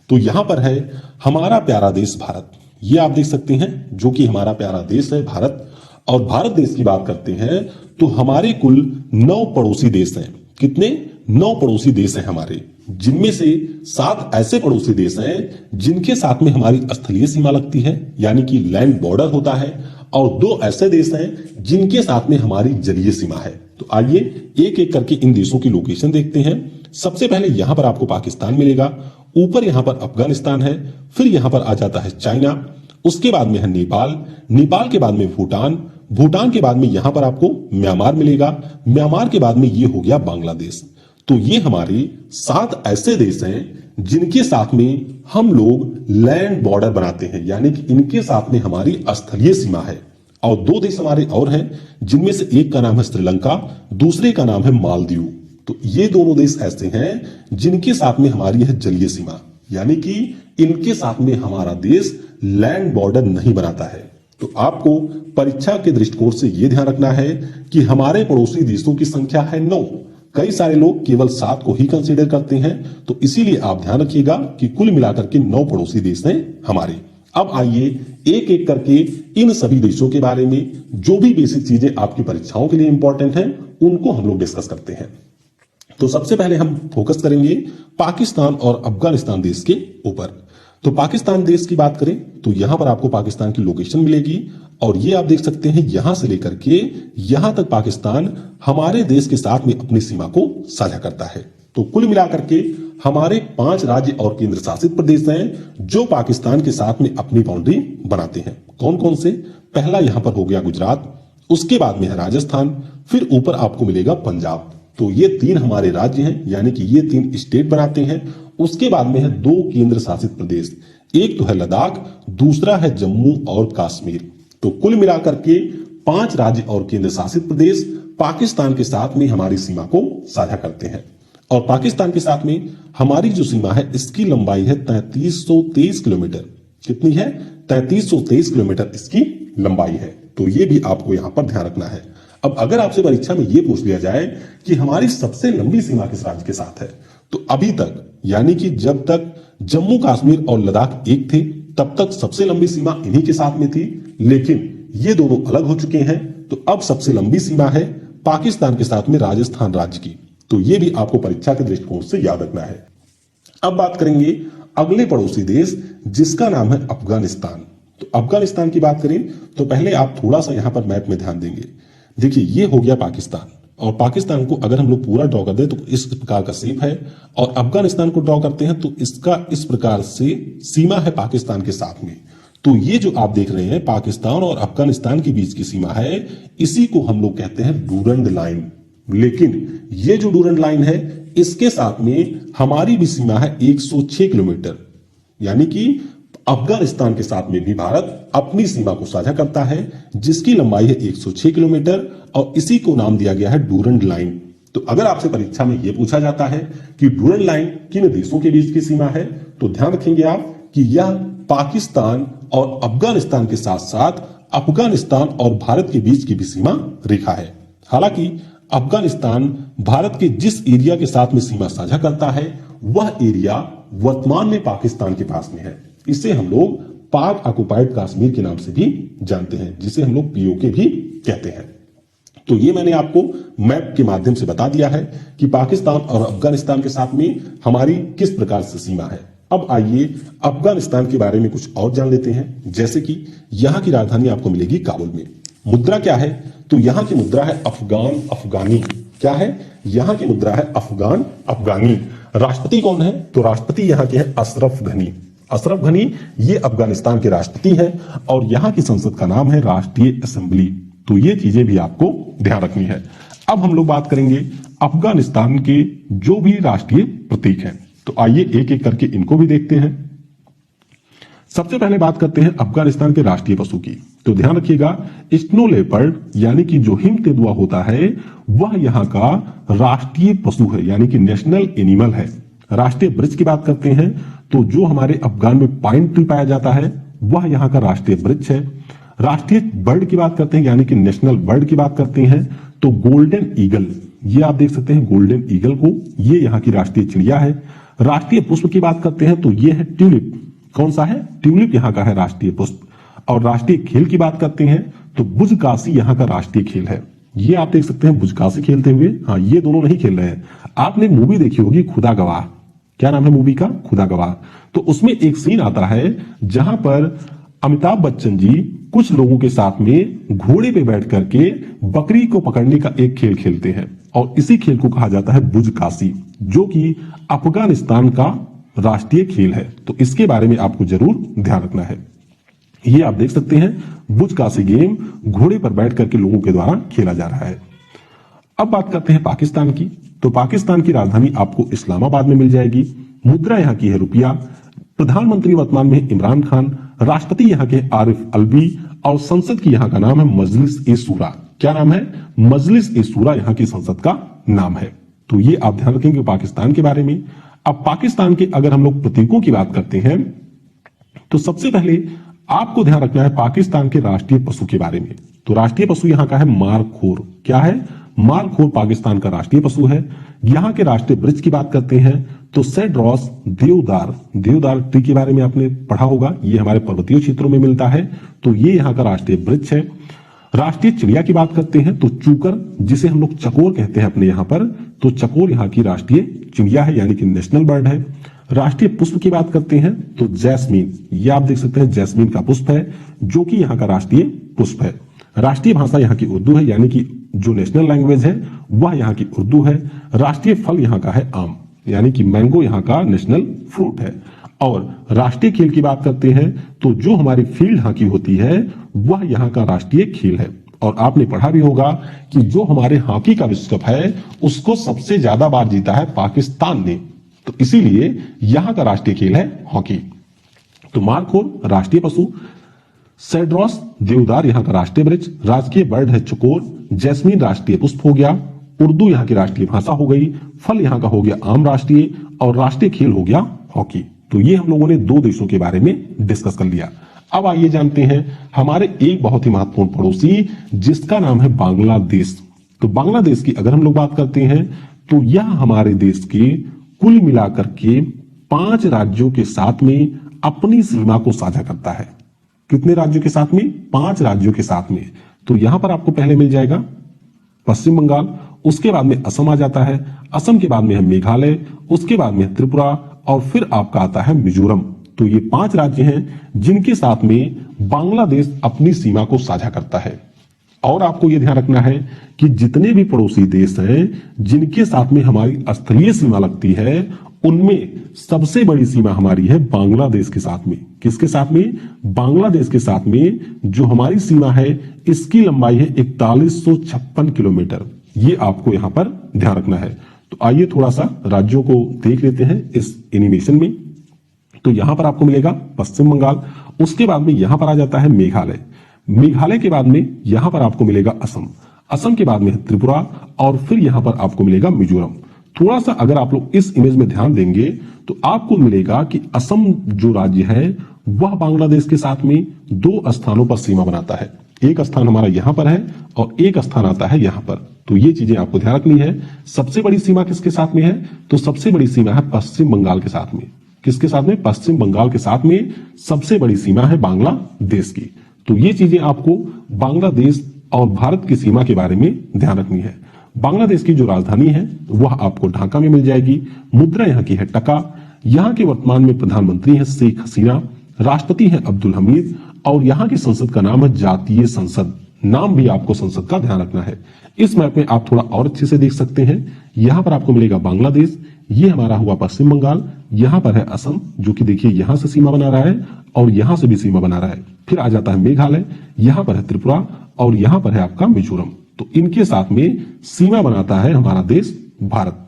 तो यहां पर है हमारा प्यारा देश भारत। ये आप देख सकते हैं जो कि हमारा प्यारा देश है भारत। और भारत देश की बात करते हैं तो हमारे कुल 9 पड़ोसी देश हैं। कितने? 9 पड़ोसी देश हैं हमारे, जिनमें से 7 ऐसे पड़ोसी देश हैं जिनके साथ में हमारी स्थलीय सीमा लगती है, यानी कि लैंड बॉर्डर होता है, और 2 ऐसे देश हैं जिनके साथ में हमारी जलीय सीमा है। तो आइए एक एक करके इन देशों की लोकेशन देखते हैं। सबसे पहले यहां पर आपको पाकिस्तान मिलेगा, ऊपर यहां पर अफगानिस्तान है, फिर यहां पर आ जाता है चाइना, उसके बाद में है नेपाल, नेपाल के बाद में भूटान, भूटान के बाद में यहां पर आपको म्यांमार मिलेगा, म्यांमार के बाद में ये हो गया बांग्लादेश। तो ये हमारे 7 ऐसे देश हैं जिनके साथ में हम लोग लैंड बॉर्डर बनाते हैं, यानी कि इनके साथ में हमारी स्थलीय सीमा है। और 2 देश हमारे और हैं जिनमें से एक का नाम है श्रीलंका, दूसरे का नाम है मालदीव। तो ये दोनों देश ऐसे हैं जिनके साथ में हमारी है जलीय सीमा, यानी कि इनके साथ में हमारा देश लैंड बॉर्डर नहीं बनाता है। तो आपको परीक्षा के दृष्टिकोण से यह ध्यान रखना है कि हमारे पड़ोसी देशों की संख्या है 9। कई सारे लोग केवल 7 को ही कंसीडर करते हैं, तो इसीलिए आप ध्यान रखिएगा कि कुल मिलाकर के 9 पड़ोसी देश हैं हमारे। अब आइए एक एक करके इन सभी देशों के बारे में जो भी बेसिक चीजें आपकी परीक्षाओं के लिए इंपॉर्टेंट हैं उनको हम लोग डिस्कस करते हैं। तो सबसे पहले हम फोकस करेंगे पाकिस्तान और अफगानिस्तान देश के ऊपर। तो पाकिस्तान देश की बात करें तो यहां पर आपको पाकिस्तान की लोकेशन मिलेगी, और ये आप देख सकते हैं यहां से लेकर के यहां तक पाकिस्तान हमारे देश के साथ में अपनी सीमा को साझा करता है। तो कुल मिलाकर के हमारे 5 राज्य और केंद्र शासित प्रदेश हैं जो पाकिस्तान के साथ में अपनी बाउंड्री बनाते हैं। कौन कौन से? पहला यहां पर हो गया गुजरात, उसके बाद में है राजस्थान, फिर ऊपर आपको मिलेगा पंजाब। तो ये 3 हमारे राज्य हैं, यानी कि ये 3 स्टेट बनाते हैं। उसके बाद में है 2 केंद्र शासित प्रदेश, एक तो है लद्दाख, दूसरा है जम्मू और कश्मीर। तो कुल मिलाकर के 5 राज्य और केंद्र शासित प्रदेश पाकिस्तान के साथ में हमारी सीमा को साझा करते हैं। और पाकिस्तान के साथ में हमारी जो सीमा है इसकी लंबाई है 3323 किलोमीटर। कितनी है? 3323 किलोमीटर इसकी लंबाई है। तो ये भी आपको यहां पर ध्यान रखना है। अब अगर आपसे परीक्षा में यह पूछ लिया जाए कि हमारी सबसे लंबी सीमा किस राज्य के साथ है, तो अभी तक यानी कि जब तक जम्मू कश्मीर और लद्दाख एक थे तब तक सबसे लंबी सीमा इन्हीं के साथ में थी, लेकिन ये दोनों अलग हो चुके हैं। तो अब सबसे लंबी सीमा है पाकिस्तान के साथ में राजस्थान राज्य की। तो ये भी आपको परीक्षा के दृष्टिकोण से याद रखना है। अब बात करेंगे अगले पड़ोसी देश जिसका नाम है अफगानिस्तान। तो अफगानिस्तान की बात करें तो पहले आप थोड़ा सा यहां पर मैप में ध्यान देंगे। देखिए ये हो गया पाकिस्तान, और पाकिस्तान को अगर हम लोग पूरा ड्रॉ कर दें तो इस प्रकार का शेप है, और अफगानिस्तान को ड्रॉ करते हैं तो इसका इस प्रकार से सीमा है पाकिस्तान के साथ में। तो ये जो आप देख रहे हैं पाकिस्तान और अफगानिस्तान के बीच की सीमा है, इसी को हम लोग कहते हैं डूरंड लाइन। लेकिन ये जो डूरंड लाइन है इसके साथ में हमारी भी सीमा है 106 किलोमीटर, यानी कि अफगानिस्तान के साथ में भी भारत अपनी सीमा को साझा करता है जिसकी लंबाई है 106 किलोमीटर, और इसी को नाम दिया गया है डूरंड लाइन। तो अगर आपसे परीक्षा में यह पूछा जाता है कि डूरंड लाइन किन देशों के बीच की सीमा है, तो ध्यान रखेंगे आप कि यह पाकिस्तान और अफगानिस्तान के साथ साथ अफगानिस्तान और भारत के बीच की भी सीमा रेखा है। हालांकि अफगानिस्तान भारत के जिस एरिया के साथ में सीमा साझा करता है वह एरिया वर्तमान में पाकिस्तान के पास में है। इसे हम लोग पाक ऑक्युपाइड कश्मीर के नाम से भी जानते हैं, जिसे हम लोग पीओके भी कहते हैं। तो ये मैंने आपको मैप के माध्यम से बता दिया है कि पाकिस्तान और अफगानिस्तान के साथ में हमारी किस प्रकार से सीमा है। अब आइए अफगानिस्तान के बारे में कुछ और जान लेते हैं। जैसे कि यहां की राजधानी आपको मिलेगी काबुल में। मुद्रा क्या है? तो यहां की मुद्रा है अफगान अफगानी। क्या है? यहां की मुद्रा है अफगान अफगानी। राष्ट्रपति कौन है? तो राष्ट्रपति यहां के हैं अशरफ घनी। अशरफ घनी ये अफगानिस्तान के राष्ट्रपति हैं, और यहां की संसद का नाम है राष्ट्रीय असेंबली। तो ये चीजें भी आपको ध्यान रखनी है। अब हम लोग बात करेंगे अफगानिस्तान के जो भी राष्ट्रीय प्रतीक हैं। तो आइए एक एक करके इनको भी देखते हैं। सबसे पहले बात करते हैं अफगानिस्तान के राष्ट्रीय पशु की। तो ध्यान रखिएगा स्नो लेपर्ड यानी कि जो हिम तेंदुआ होता है वह यहाँ का राष्ट्रीय पशु है, यानी कि नेशनल एनिमल है। राष्ट्रीय वृक्ष की बात करते हैं तो जो हमारे अफगान में पाइन ट्री पाया जाता है वह यहाँ का राष्ट्रीय वृक्ष है। राष्ट्रीय बर्ड की बात करते हैं यानी कि नेशनल बर्ड की बात करते हैं तो गोल्डन ईगल, ये आप देख सकते हैं गोल्डन ईगल को, ये यहाँ की राष्ट्रीय चिड़िया है। राष्ट्रीय पुष्प की बात करते हैं तो ये है ट्यूलिप। कौन सा है? ट्यूलिप यहाँ का है राष्ट्रीय पुष्प। और राष्ट्रीय खेल की बात करते हैं तो बुजकाशी यहाँ का राष्ट्रीय खेल है। ये आप देख सकते हैं बुजकाशी खेलते हुए। हाँ, ये दोनों नहीं खेल रहे हैं। आपने एक मूवी देखी होगी खुदा गवाह। क्या नाम है मूवी का? खुदा गवाह। तो उसमें एक सीन आता है जहां पर अमिताभ बच्चन जी कुछ लोगों के साथ में घोड़े पे बैठ करके बकरी को पकड़ने का एक खेल खेलते हैं और इसी खेल को कहा जाता है बुजकाशी, जो कि अफगानिस्तान का राष्ट्रीय खेल है। तो इसके बारे में आपको जरूर ध्यान रखना है। ये आप देख सकते हैं बुजकाशी गेम घोड़े पर बैठ करके लोगों के द्वारा खेला जा रहा है। अब बात करते हैं पाकिस्तान की। तो पाकिस्तान की राजधानी आपको इस्लामाबाद में मिल जाएगी। मुद्रा यहाँ की है रुपया। प्रधानमंत्री वर्तमान में इमरान खान, राष्ट्रपति यहाँ के आरिफ अलवी और संसद की यहाँ का नाम है मजलिस ए शूरा। क्या नाम है? मजलिस ए शूरा यहाँ की संसद का नाम है। तो ये आप ध्यान रखेंगे पाकिस्तान के बारे में। अब पाकिस्तान के अगर हम लोग प्रतीकों की बात करते हैं तो सबसे पहले आपको ध्यान रखना है पाकिस्तान के राष्ट्रीय पशु के बारे में। तो राष्ट्रीय पशु यहाँ का है मारखोर। क्या है? मारखोर पाकिस्तान का राष्ट्रीय पशु है। यहाँ के राष्ट्रीय वृक्ष की बात करते हैं तो सेड्रॉस देवदार, देवदार ट्री के बारे में आपने पढ़ा होगा। ये हमारे पर्वतीय क्षेत्रों में मिलता है। तो ये यहाँ का राष्ट्रीय वृक्ष है। राष्ट्रीय चिड़िया की बात करते हैं तो चूकर, जिसे हम लोग चकोर कहते हैं अपने यहाँ पर, तो चकोर यहाँ की राष्ट्रीय चिड़िया है, यानी कि नेशनल बर्ड है। राष्ट्रीय पुष्प की बात करते हैं तो जैस्मीन। ये आप देख सकते हैं जैस्मीन का पुष्प है, जो कि यहाँ का राष्ट्रीय पुष्प है। राष्ट्रीय भाषा यहाँ की उर्दू है, यानी कि जो नेशनल लैंग्वेज है वह यहाँ की उर्दू है। राष्ट्रीय फल यहाँ का है आम, यानी कि मैंगो यहाँ का नेशनल फ्रूट है। और राष्ट्रीय खेल की बात करते हैं तो जो हमारी फील्ड हॉकी होती है वह यहाँ का राष्ट्रीय खेल है। और आपने पढ़ा भी होगा कि जो हमारे हॉकी का विश्व कप है उसको सबसे ज्यादा बार जीता है पाकिस्तान ने। तो इसीलिए यहाँ का राष्ट्रीय खेल है हॉकी। तो मारखोर राष्ट्रीय पशु, सेड्रॉस देवदार यहाँ का राष्ट्रीय वृक्ष, राजकीय बर्ड है चकोर, जैस्मीन राष्ट्रीय पुष्प हो गया, उर्दू यहाँ की राष्ट्रीय भाषा हो गई, फल यहाँ का हो गया आम राष्ट्रीय, और राष्ट्रीय खेल हो गया हॉकी। तो ये हम लोगों ने दो देशों के बारे में डिस्कस कर लिया। अब आइए जानते हैं हमारे एक बहुत ही महत्वपूर्ण पड़ोसी जिसका नाम है बांग्लादेश। तो बांग्लादेश की अगर हम लोग बात करते हैं तो यह हमारे देश के कुल मिलाकर के 5 राज्यों के साथ में अपनी सीमा को साझा करता है। कितने राज्यों के साथ में? 5 राज्यों के साथ में। तो यहां पर आपको पहले मिल जाएगा पश्चिम बंगाल, उसके बाद में असम आ जाता है, असम के बाद में है मेघालय, उसके बाद में है त्रिपुरा, और फिर आपका आता है मिजोरम। तो ये 5 राज्य हैं जिनके साथ में बांग्लादेश अपनी सीमा को साझा करता है। और आपको यह ध्यान रखना है कि जितने भी पड़ोसी देश हैं जिनके साथ में हमारी स्थलीय सीमा लगती है उनमें सबसे बड़ी सीमा हमारी है बांग्लादेश के साथ में। किसके साथ में? बांग्लादेश के साथ में। जो हमारी सीमा है इसकी लंबाई है 4156 किलोमीटर। ये आपको यहां पर ध्यान रखना है। तो आइए थोड़ा सा राज्यों को देख लेते हैं इस एनिमेशन में। तो यहां पर आपको मिलेगा पश्चिम बंगाल, उसके बाद में यहां पर आ जाता है मेघालय, मेघालय के बाद में यहां पर आपको मिलेगा असम, असम के बाद में है त्रिपुरा, और फिर यहां पर आपको मिलेगा मिजोरम। थोड़ा सा अगर आप लोग इस इमेज में ध्यान देंगे तो आपको मिलेगा कि असम जो राज्य है वह बांग्लादेश के साथ में 2 स्थानों पर सीमा बनाता है। एक स्थान हमारा यहां पर है और एक स्थान आता है यहां पर। तो ये चीजें आपको ध्यान रखनी है। सबसे बड़ी सीमा किसके साथ में है? तो सबसे बड़ी सीमा है पश्चिम बंगाल के साथ में। किसके साथ में? पश्चिम बंगाल के साथ में सबसे बड़ी सीमा है बांग्लादेश की। तो ये चीजें आपको बांग्लादेश और भारत की सीमा के बारे में ध्यान रखनी है। बांग्लादेश की जो राजधानी है वह आपको ढाका में मिल जाएगी। मुद्रा यहाँ की है टका। यहाँ के वर्तमान में प्रधानमंत्री है शेख हसीना, राष्ट्रपति है अब्दुल हमीद, और यहाँ की संसद का नाम है जातीय संसद। नाम भी आपको संसद का ध्यान रखना है। इस मैप में आप थोड़ा और अच्छे से देख सकते हैं। यहाँ पर आपको मिलेगा बांग्लादेश, ये हमारा हुआ पश्चिम बंगाल, यहाँ पर है असम जो कि देखिए यहाँ से सीमा बना रहा है और यहाँ से भी सीमा बना रहा है। फिर आ जाता है मेघालय, यहाँ पर है त्रिपुरा, और यहाँ पर है आपका मिजोरम। तो इनके साथ में सीमा बनाता है हमारा देश भारत।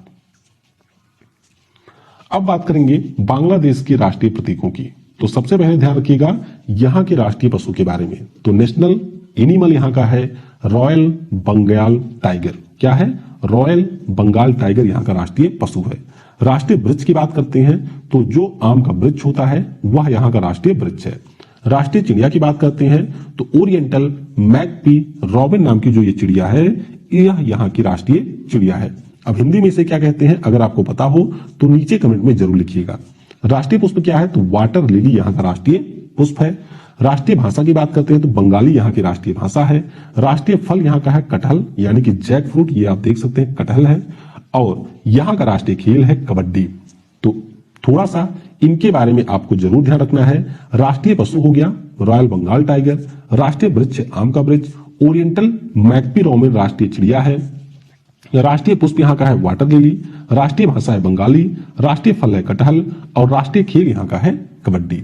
अब बात करेंगे बांग्लादेश के राष्ट्रीय प्रतीकों की। तो सबसे पहले ध्यान रखिएगा यहाँ के राष्ट्रीय पशु के बारे में। तो नेशनल एनिमल यहाँ का है रॉयल बंगाल टाइगर। क्या है? रॉयल बंगाल टाइगर यहाँ का राष्ट्रीय पशु है। राष्ट्रीय वृक्ष की बात करते हैं तो जो आम का वृक्ष होता है वह यहाँ का राष्ट्रीय वृक्ष है। राष्ट्रीय चिड़िया की बात करते हैं तो ओरिएंटल मैगपी रॉबिन नाम की जो ये चिड़िया है यह यहाँ की राष्ट्रीय चिड़िया है। अब हिंदी में इसे क्या कहते हैं, अगर आपको पता हो तो नीचे कमेंट में जरूर लिखिएगा। राष्ट्रीय पुष्प क्या है, तो वाटर लिली यहाँ का राष्ट्रीय पुष्प है। राष्ट्रीय भाषा की बात करते हैं तो बंगाली यहाँ की राष्ट्रीय भाषा है। राष्ट्रीय फल यहाँ का है कटहल, यानी कि जैक फ्रूट, ये आप देख सकते हैं कटहल है। और यहाँ का राष्ट्रीय खेल है कबड्डी। तो थोड़ा सा इनके बारे में आपको जरूर ध्यान रखना है। राष्ट्रीय पशु हो गया रॉयल बंगाल टाइगर, राष्ट्रीय वृक्ष आम का वृक्ष, ओरिएंटल मैकपी रोमिन राष्ट्रीय चिड़िया है। राष्ट्रीय पुष्प यहाँ का है वाटर लिली, राष्ट्रीय भाषा है बंगाली, राष्ट्रीय फल है कटहल और राष्ट्रीय खेल यहाँ का है कबड्डी।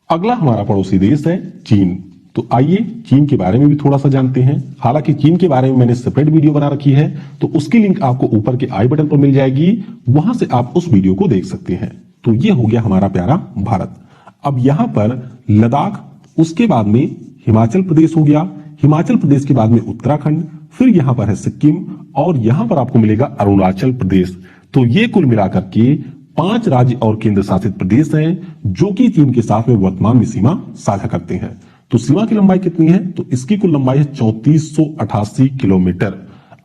अगला हमारा पड़ोसी देश है चीन। तो आइए चीन के बारे में भी थोड़ा सा जानते हैं। हालांकि चीन के बारे में मैंने सेपरेट वीडियो बना रखी है, तो उसकी लिंक आपको ऊपर के आई बटन पर मिल जाएगी, वहां से आप उस वीडियो को देख सकते हैं। तो ये हो गया हमारा प्यारा भारत। अब यहां पर लद्दाख, उसके बाद में हिमाचल प्रदेश हो गया, हिमाचल प्रदेश के बाद में उत्तराखंड, फिर यहां पर है सिक्किम और यहां पर आपको मिलेगा अरुणाचल प्रदेश। तो ये कुल मिलाकर के 5 राज्य और केंद्र शासित प्रदेश हैं जो कि चीन के साथ में वर्तमान में सीमा साझा करते हैं। तो सीमा की लंबाई कितनी है, तो इसकी कुल लंबाई है 3488 किलोमीटर।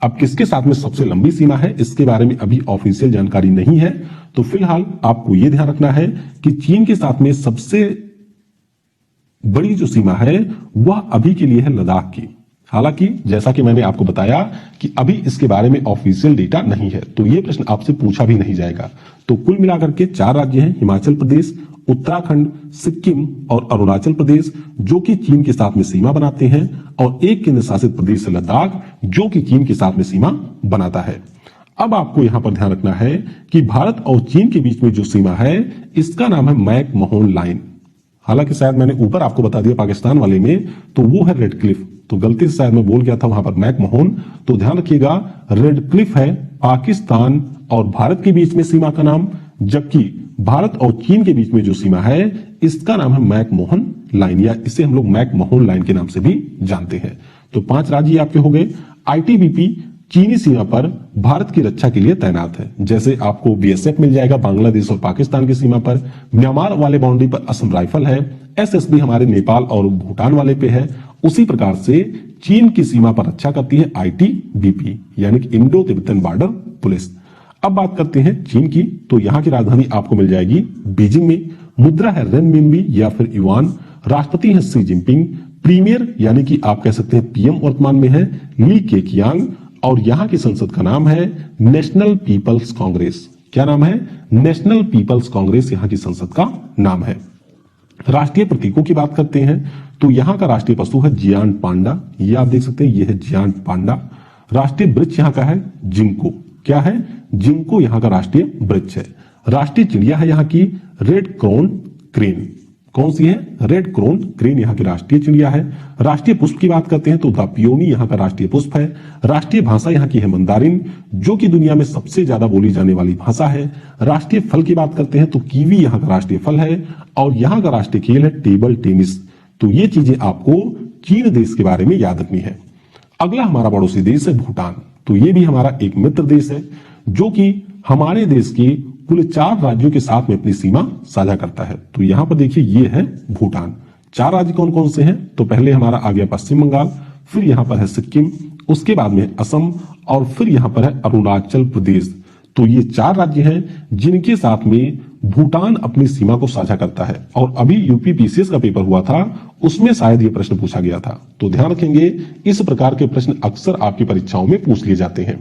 अब किसके साथ में सबसे लंबी सीमा है, इसके बारे में अभी ऑफिशियल जानकारी नहीं है। तो फिलहाल आपको यह ध्यान रखना है कि चीन के साथ में सबसे बड़ी जो सीमा है वह अभी के लिए है लद्दाख की। हालांकि जैसा कि मैंने आपको बताया कि अभी इसके बारे में ऑफिशियल डेटा नहीं है, तो यह प्रश्न आपसे पूछा भी नहीं जाएगा। तो कुल मिलाकर के 4 राज्य हैं, हिमाचल प्रदेश, उत्तराखंड, सिक्किम और अरुणाचल प्रदेश, जो कि चीन के साथ में सीमा बनाते हैं, और एक केंद्र शासित प्रदेश है लद्दाख, जो कि चीन के साथ में सीमा बनाता है। अब आपको यहां पर ध्यान रखना है कि भारत और चीन के बीच में जो सीमा है इसका नाम है मैक मोहन लाइन। हालांकि शायद मैंने ऊपर आपको बता दिया पाकिस्तान वाले में, तो वो है रेड क्लिफ। तो गलती से शायद मैं बोल गया था वहां पर मैक मोहन, तो ध्यान रखिएगा रेड क्लिफ है पाकिस्तान और भारत के बीच में सीमा का नाम, जबकि भारत और चीन के बीच में जो सीमा है इसका नाम है मैक मोहन लाइन, या इसे हम लोग मैक मोहन लाइन के नाम से भी जानते हैं। तो 5 राज्य आपके हो गए। आईटीबीपी चीनी सीमा पर भारत की रक्षा के लिए तैनात है। जैसे आपको बीएसएफ मिल जाएगा बांग्लादेश और पाकिस्तान की सीमा पर, म्यांमार वाले बाउंड्री पर असम राइफल है, एसएसबी हमारे नेपाल और भूटान वाले पे है। उसी प्रकार से चीन की सीमा पर रक्षा करती है आईटीबीपी, यानी कि इंडो तिब्बतन बॉर्डर पुलिस। अब बात करते हैं चीन की, तो यहाँ की राजधानी आपको मिल जाएगी बीजिंग में। मुद्रा है रेनमिनबी या फिर युआन। राष्ट्रपति है शी जिनपिंग। प्रीमियर यानी कि आप कह सकते हैं पीएम वर्तमान में है ली केकियांग। और यहाँ की संसद का नाम है नेशनल पीपल्स कांग्रेस। क्या नाम है, नेशनल पीपल्स कांग्रेस यहाँ की संसद का नाम है। राष्ट्रीय प्रतीकों की बात करते हैं तो यहाँ का राष्ट्रीय पशु है जियांट पांडा, ये आप देख सकते हैं, ये है जियांट पांडा। राष्ट्रीय वृक्ष यहाँ का है जिंको। क्या है, जिंको यहाँ का राष्ट्रीय वृक्ष है। राष्ट्रीय चिड़िया है यहाँ की रेड क्रोन क्रेन। कौन सी है, रेड क्रोन क्रेन यहाँ की राष्ट्रीय चिड़िया है। राष्ट्रीय पुष्प की बात करते हैं तो द पियोनी यहाँ का राष्ट्रीय पुष्प है। राष्ट्रीय भाषा यहाँ की है मंदारिन, जो कि दुनिया में सबसे ज्यादा बोली जाने वाली भाषा है। राष्ट्रीय फल की बात करते हैं तो कीवी यहाँ का राष्ट्रीय फल है। और यहाँ का राष्ट्रीय खेल है टेबल टेनिस। तो ये चीजें आपको चीन देश के बारे में याद रखनी है। अगला हमारा पड़ोसी देश है भूटान। तो ये भी हमारा एक मित्र देश है, जो कि हमारे देश के कुल 4 राज्यों के साथ में अपनी सीमा साझा करता है। तो यहां पर देखिए ये है भूटान। 4 राज्य कौन कौन से हैं, तो पहले हमारा आ गया पश्चिम बंगाल, फिर यहां पर है सिक्किम, उसके बाद में असम और फिर यहां पर है अरुणाचल प्रदेश। तो ये 4 राज्य हैं जिनके साथ में भूटान अपनी सीमा को साझा करता है। और अभी यूपी पीसीएस का पेपर हुआ था, उसमें शायद ये प्रश्न पूछा गया था। तो ध्यान रखेंगे, इस प्रकार के प्रश्न अक्सर आपकी परीक्षाओं में पूछ लिए जाते हैं।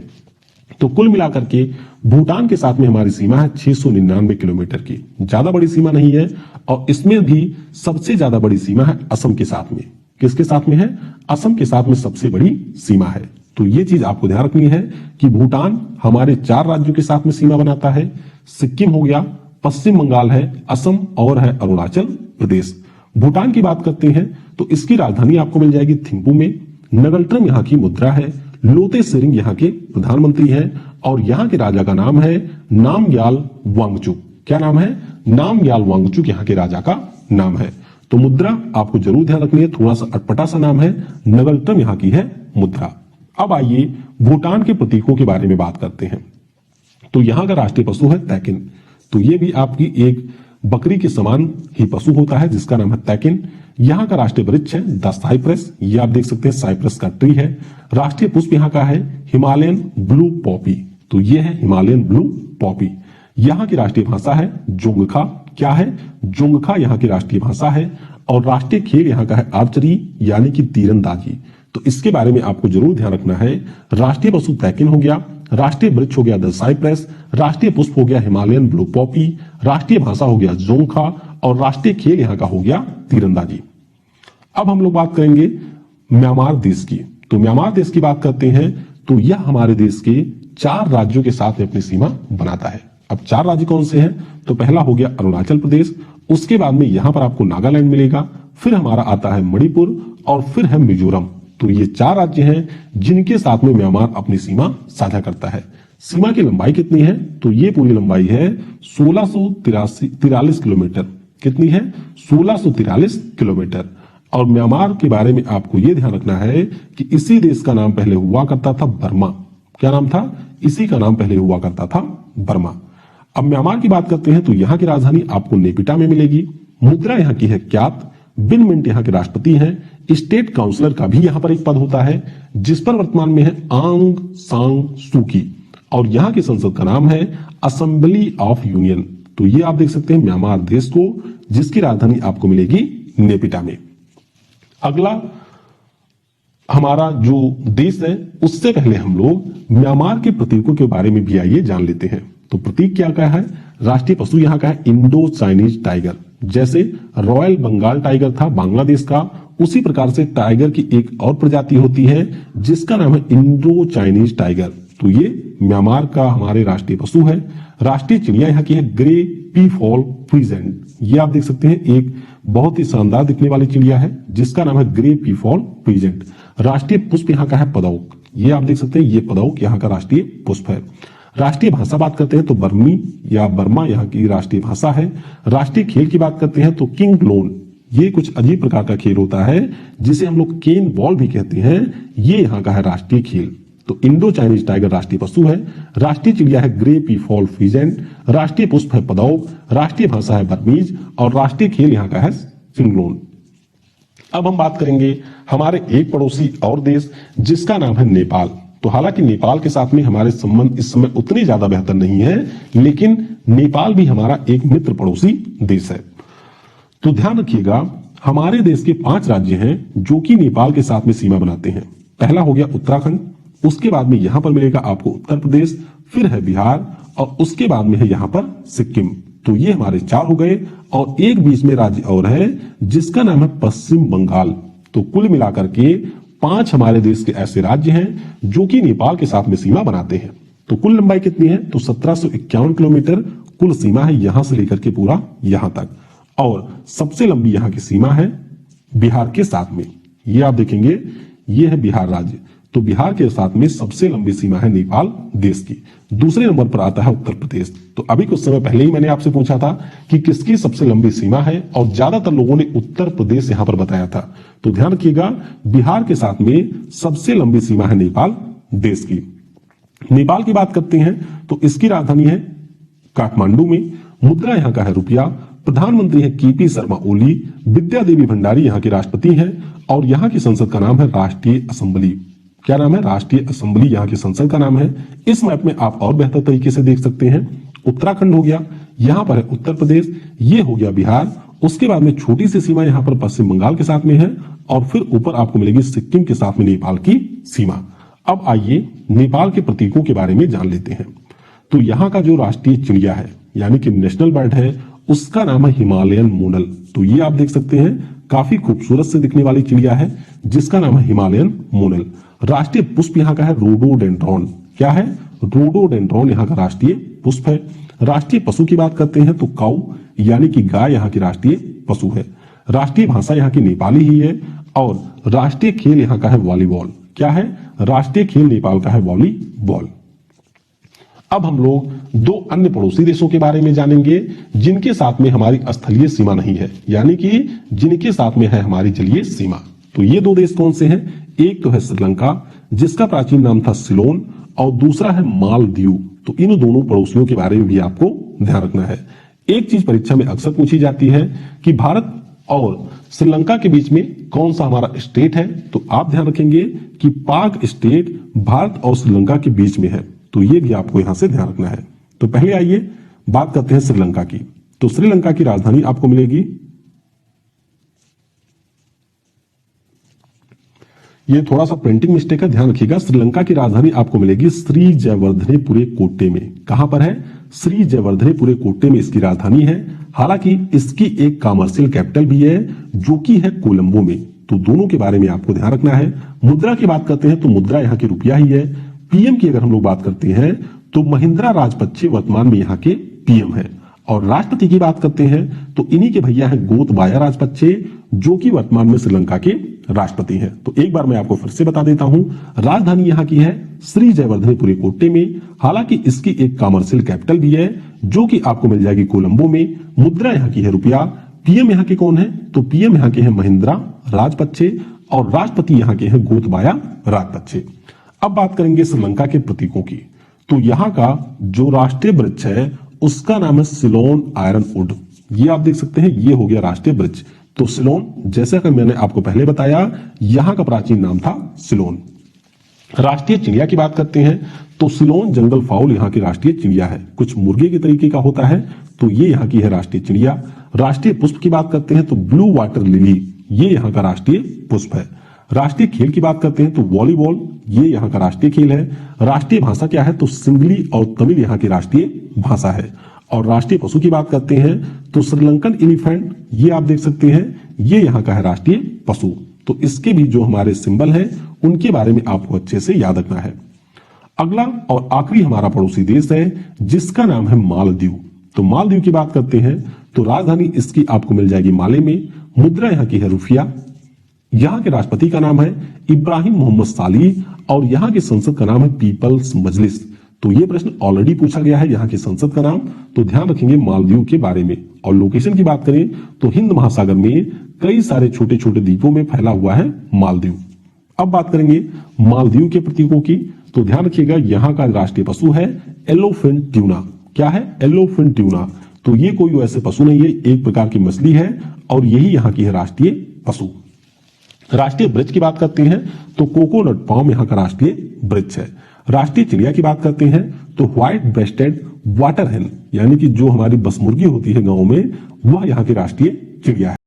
तो कुल मिलाकर के भूटान के साथ में हमारी सीमा है 699 किलोमीटर की। ज्यादा बड़ी सीमा नहीं है, और इसमें भी सबसे ज्यादा बड़ी सीमा है असम के साथ में। किसके साथ में है, असम के साथ में सबसे बड़ी सीमा है। तो ये चीज आपको ध्यान रखनी है कि भूटान हमारे 4 राज्यों के साथ में सीमा बनाता है। सिक्किम हो गया, पश्चिम बंगाल है, असम और है अरुणाचल प्रदेश। भूटान की बात करते हैं तो इसकी राजधानी आपको मिल जाएगी थिम्पू में। नगलट्रम यहाँ की मुद्रा है। लोते सेरिंग यहाँ के प्रधानमंत्री हैं। और यहाँ के राजा का नाम है नामग्याल वांगचुक। क्या नाम है, नामग्याल वांगचुक यहाँ के राजा का नाम है। तो मुद्रा आपको जरूर ध्यान रखनी है, थोड़ा सा अटपटा सा नाम है, नगलट्रम यहाँ की है मुद्रा। अब आइए भूटान के प्रतीकों के बारे में बात करते हैं। तो यहाँ का राष्ट्रीय पशु है तैकिन। तो ये भी आपकी एक बकरी के समान ही पशु होता है जिसका नाम है तैकिन। यहाँ का राष्ट्रीय वृक्ष है द साइप्रस, ये आप देख सकते हैं साइप्रस का ट्री है। राष्ट्रीय पुष्प यहाँ का है हिमालयन ब्लू पॉपी, तो ये है हिमालयन ब्लू पॉपी। यहाँ की राष्ट्रीय भाषा है जोंगखा, क्या है जोंगखा यहाँ की राष्ट्रीय भाषा है। और राष्ट्रीय खेल यहाँ का है आर्चरी यानी कि तीरंदाजी, तो इसके बारे में आपको जरूर ध्यान रखना है। राष्ट्रीय पशु तैकिन हो गया, राष्ट्रीय वृक्ष हो गया द साइप्रस, राष्ट्रीय पुष्प हो गया हिमालयन ब्लू पॉपी, राष्ट्रीय भाषा हो गया जोंगखा और राष्ट्रीय खेल यहाँ का हो गया तीरंदाजी। अब हम लोग बात करेंगे म्यांमार देश की। तो म्यांमार देश की बात करते हैं तो यह हमारे देश के 4 राज्यों के साथ में अपनी सीमा बनाता है। अब 4 राज्य कौन से हैं? तो पहला हो गया अरुणाचल प्रदेश, उसके बाद में यहां पर आपको नागालैंड मिलेगा, फिर हमारा आता है मणिपुर और फिर है मिजोरम। तो ये 4 राज्य हैं जिनके साथ में म्यांमार अपनी सीमा साझा करता है। सीमा की लंबाई कितनी है? तो ये पूरी लंबाई है 1643 किलोमीटर। कितनी है? 1643 किलोमीटर। और म्यांमार के बारे में आपको ये ध्यान रखना है कि इसी देश का नाम पहले हुआ करता था बर्मा। क्या नाम था? इसी का नाम पहले हुआ करता था बर्मा। अब म्यांमार की बात करते हैं तो यहाँ की राजधानी आपको नेपिटा में मिलेगी। मुद्रा यहाँ की है क्यात। बिन मिंट यहाँ के राष्ट्रपति हैं। स्टेट काउंसलर का भी यहाँ पर एक पद होता है जिस पर वर्तमान में है आंग सांग सूकी। और यहाँ की संसद का नाम है असेंबली ऑफ यूनियन। तो ये आप देख सकते हैं म्यांमार देश को, जिसकी राजधानी आपको मिलेगी नेपिटा में। अगला हमारा जो देश है उससे पहले हम लोग म्यांमार के प्रतीकों के बारे में भी आइए जान लेते हैं। तो प्रतीक क्या क्या है? राष्ट्रीय पशु यहाँ का है इंडो चाइनीज टाइगर। जैसे रॉयल बंगाल टाइगर था बांग्लादेश का, उसी प्रकार से टाइगर की एक और प्रजाति होती है जिसका नाम है इंडो चाइनीज टाइगर। तो ये म्यांमार का हमारे राष्ट्रीय पशु है। राष्ट्रीय चिड़िया यहाँ की है ग्रे पीफॉल फ्रीजेंट। ये आप देख सकते हैं एक बहुत ही शानदार दिखने वाली चिड़िया है जिसका नाम है ग्रे पीफॉल फ्रीजेंट। राष्ट्रीय पुष्प यहाँ का है पदौक। ये आप देख सकते हैं ये पदौक यहाँ का राष्ट्रीय पुष्प है। राष्ट्रीय भाषा बात करते हैं तो बर्मी या बर्मा यहाँ की राष्ट्रीय भाषा है। राष्ट्रीय खेल की बात करते हैं तो किंग लोन, ये कुछ अजीब प्रकार का खेल होता है जिसे हम लोग केन बॉल भी कहते हैं, ये यहाँ का है राष्ट्रीय खेल। तो इंडो चाइनीज टाइगर राष्ट्रीय पशु है। राष्ट्रीय चिड़िया है ग्रे पीफॉल फ्रीजेंट। राष्ट्रीय पुष्प है पदौक। राष्ट्रीय भाषा है बर्मीज और राष्ट्रीय खेल यहाँ का है सिंगलोन। अब हम बात करेंगे हमारे एक पड़ोसी और देश जिसका नाम है नेपाल। तो हालांकि नेपाल के साथ में हमारे संबंध इस समय उतने ज्यादा बेहतर नहीं है, लेकिन नेपाल भी हमारा एक मित्र पड़ोसी देश है। तो ध्यान रखिएगा हमारे देश के 5 राज्य हैं जो कि नेपाल के साथ में सीमा बनाते हैं। पहला हो गया उत्तराखंड, उसके बाद में यहां पर मिलेगा आपको उत्तर प्रदेश, फिर है बिहार और उसके बाद में है यहां पर सिक्किम। तो ये हमारे 4 हो गए और एक बीच में राज्य और है जिसका नाम है पश्चिम बंगाल। तो कुल मिलाकर के 5 हमारे देश के ऐसे राज्य हैं जो कि नेपाल के साथ में सीमा बनाते हैं। तो कुल लंबाई कितनी है? तो 1751 किलोमीटर कुल सीमा है यहां से लेकर के पूरा यहां तक। और सबसे लंबी यहां की सीमा है बिहार के साथ में। ये आप देखेंगे ये है बिहार राज्य। तो बिहार के साथ में सबसे लंबी सीमा है नेपाल देश की। दूसरे नंबर पर आता है उत्तर प्रदेश। तो अभी कुछ समय पहले ही मैंने आपसे पूछा था कि किसकी सबसे लंबी सीमा है और ज्यादातर लोगों ने उत्तर प्रदेश यहां पर बताया था। तो ध्यान रखिएगा बिहार के साथ में सबसे लंबी सीमा है नेपाल देश की। नेपाल की बात करते हैं तो इसकी राजधानी है काठमांडू में। मुद्रा यहाँ का है रुपया। प्रधानमंत्री है केपी शर्मा ओली। विद्या देवी भंडारी यहाँ के राष्ट्रपति हैं और यहाँ की संसद का नाम है राष्ट्रीय असेंबली। क्या नाम है? राष्ट्रीय असेंबली यहाँ की संसद का नाम है। इस मैप में आप और बेहतर तरीके से देख सकते हैं। उत्तराखंड हो गया, यहाँ पर है उत्तर प्रदेश, ये हो गया बिहार। उसके बाद में छोटी सी सीमा यहाँ पर पश्चिम बंगाल के साथ में है और फिर ऊपर आपको मिलेगी सिक्किम के साथ में नेपाल की सीमा। अब आइए नेपाल के प्रतीकों के बारे में जान लेते हैं। तो यहाँ का जो राष्ट्रीय चिड़िया है यानी कि नेशनल बर्ड है उसका नाम है हिमालयन मोनल। तो ये आप देख सकते हैं काफी खूबसूरत से दिखने वाली चिड़िया है जिसका नाम है हिमालयन मोनल। राष्ट्रीय पुष्प यहाँ का है रोडोडेंड्रॉन। क्या है? रोडोडेंड्रॉन यहाँ का राष्ट्रीय पुष्प है। राष्ट्रीय पशु की बात करते हैं तो काऊ यानी कि गाय यहाँ की राष्ट्रीय पशु है। राष्ट्रीय भाषा यहाँ की नेपाली ही है और राष्ट्रीय खेल यहाँ का है वॉलीबॉल। क्या है? राष्ट्रीय खेल नेपाल का है वॉलीबॉल। अब हम लोग 2 अन्य पड़ोसी देशों के बारे में जानेंगे जिनके साथ में हमारी स्थलीय सीमा नहीं है, यानी कि जिनके साथ में है हमारी जलीय सीमा। तो ये 2 देश कौन से हैं? एक तो है श्रीलंका जिसका प्राचीन नाम था सिलोन और दूसरा है मालदीव। तो इन दोनों पड़ोसियों के बारे में भी आपको ध्यान रखना है। एक चीज परीक्षा में अक्सर पूछी जाती है कि भारत और श्रीलंका के बीच में कौन सा हमारा स्टेट है, तो आप ध्यान रखेंगे कि पाक स्टेट भारत और श्रीलंका के बीच में है, तो ये भी आपको यहां से ध्यान रखना है। तो पहले आइए बात करते हैं श्रीलंका की। तो श्रीलंका की राजधानी आपको मिलेगी, ये थोड़ा सा प्रिंटिंग मिस्टेक है, ध्यान रखिएगा। श्रीलंका की राजधानी आपको मिलेगी श्री जयवर्धनेपुरे कोट्टे में। कहां पर है? श्री जयवर्धनेपुरे कोट्टे में इसकी राजधानी है। हालांकि इसकी एक कमर्शियल कैपिटल भी है जो कि है कोलंबो में। तो दोनों के बारे में आपको ध्यान रखना है। मुद्रा की बात करते हैं तो मुद्रा यहाँ की रुपया ही है। पीएम की अगर हम लोग बात करते हैं तो महिंद्रा राजपक्षे वर्तमान में यहाँ के पीएम है। और राष्ट्रपति की बात करते हैं तो इन्हीं के भैया हैं गोतबाया राजपक्षे, जो कि वर्तमान में श्रीलंका के राष्ट्रपति हैं। तो एक बार मैं आपको फिर से बता देता हूं, राजधानी यहाँ की है श्री जयवर्धनेपुरे कोट्टे में। हालांकि इसकी एक कमर्शियल कैपिटल भी है जो कि आपको मिल जाएगी कोलंबो में। मुद्रा यहाँ की है रुपया। पीएम यहाँ के कौन है? तो पीएम यहाँ के हैं महिंद्रा राजपक्षे और राष्ट्रपति यहाँ के हैं गोतबाया राजपक्षे। अब बात करेंगे श्रीलंका के प्रतीकों की। तो यहाँ का जो राष्ट्रीय वृक्ष है उसका नाम है सिलोन आयरन वुड। ये आप देख सकते हैं, ये हो गया राष्ट्रीय वृक्ष। तो सिलोन, जैसा कि मैंने आपको पहले बताया, यहां का प्राचीन नाम था सिलोन। राष्ट्रीय चिड़िया की बात करते हैं तो सिलोन जंगल फाउल यहाँ की राष्ट्रीय चिड़िया है। कुछ मुर्गे के तरीके का होता है, तो ये यहाँ की है राष्ट्रीय चिड़िया। राष्ट्रीय पुष्प की बात करते हैं तो ब्लू वाटर लिली, ये यहाँ का राष्ट्रीय पुष्प है। राष्ट्रीय खेल की बात करते हैं तो वॉलीबॉल, ये यहाँ का राष्ट्रीय खेल है। राष्ट्रीय भाषा क्या है? तो सिंगली और तमिल यहाँ की राष्ट्रीय भाषा है। और राष्ट्रीय पशु की बात करते हैं तो श्रीलंकन एलिफेंट, ये आप देख सकते हैं, ये यहाँ का है राष्ट्रीय पशु। तो इसके भी जो हमारे सिंबल हैं उनके बारे में आपको अच्छे से याद रखना है। अगला और आखिरी हमारा पड़ोसी देश है जिसका नाम है मालदीव। तो मालदीव की बात करते हैं तो राजधानी इसकी आपको मिल जाएगी माले में। मुद्रा यहाँ की है रुपया। यहाँ के राष्ट्रपति का नाम है इब्राहिम मोहम्मद सालीह और यहाँ की संसद का नाम है पीपल्स मजलिस। तो ये प्रश्न ऑलरेडी पूछा गया है, यहाँ की संसद का नाम, तो ध्यान रखेंगे मालदीव के बारे में। और लोकेशन की बात करें तो हिंद महासागर में कई सारे छोटे छोटे द्वीपों में फैला हुआ है मालदीव। अब बात करेंगे मालदीव के प्रतीकों की। तो ध्यान रखिएगा, यहाँ का राष्ट्रीय पशु है येलोफिन ट्यूना। क्या है? Yellowfin tuna. तो ये कोई वैसे पशु नहीं है, एक प्रकार की मछली है और यही यहाँ की है राष्ट्रीय पशु। राष्ट्रीय वृक्ष की बात करते हैं तो कोकोनट पाम यहाँ का राष्ट्रीय वृक्ष है। राष्ट्रीय चिड़िया की बात करते हैं तो व्हाइट ब्रेस्टेड वाटर हेन, यानी कि जो हमारी बस मुर्गी होती है गांव में, वह यहाँ की राष्ट्रीय चिड़िया है।